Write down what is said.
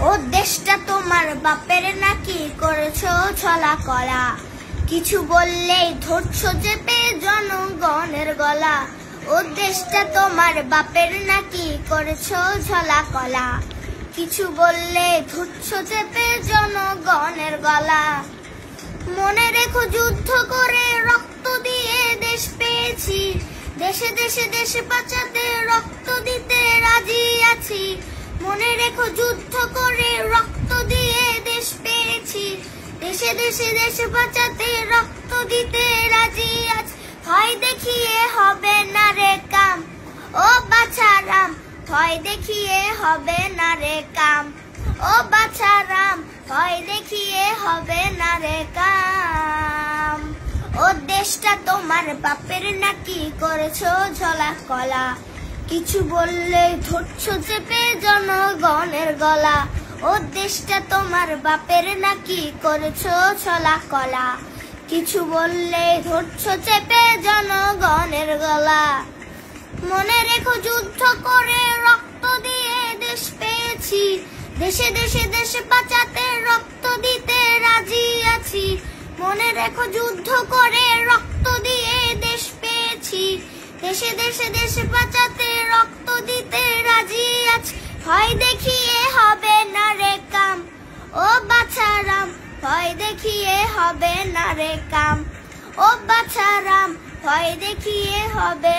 ও দেশটা তোমার বাপের নাকি করেছো ছলা কলা, কিছু বললেই ধরছো চেপে জনগণের গলা। ও দেশটা তোমার বাপের নাকি করেছো ছলা কলা, কিছু বললে ধরছো চেপে জনগণের গলা। মনে রেখো যুদ্ধ করে রক্ত দিয়ে দেশ পেয়েছি, দেশে দেশে দেশে বাঁচাতে রক্ত দিতে রাজি আছি। মনে রেখো যুদ্ধ করে রক্ত দিয়ে দেশ পেয়েছি, দেশে দেশে দেশে বাঁচাতে রক্ত দিতে রাজি আছি। ভয় দেখিয়ে হবে না রে কাম, ও বাছারাম, ভয় দেখিয়ে হবে না রে কাম, ও বাছারাম, ভয় দেখিয়ে হবে না রে কাম। ও দেশটা তোমার বাপের নাকি করেছো ঝলা কলা, কিছু বললে ধরছো চেপে জনগণের গলা। ও দেশটা তোমার বাপের নাকি করেছো ছলা কলা, কিছু বললে ধরছো চেপে জনগণের গলা। মনে রেখো যুদ্ধ করে রক্ত দিয়ে দেশ পেয়েছি, দেশে দেশে দেশে বাঁচাতে রক্ত দিতে রাজি আছি। মনে রেখো যুদ্ধ করে রক্ত দিয়ে দেশ পেয়েছি, দেশে দেশে দেশে বাঁচাতে রক্ত দিতে রাজি আছি। ভয় দেখিয়ে হবে না রে কাম, ও বাছারাম, ভয় দেখিয়ে হবে না রে কাম, ও বাছারাম, ভয় দেখিয়ে হবে।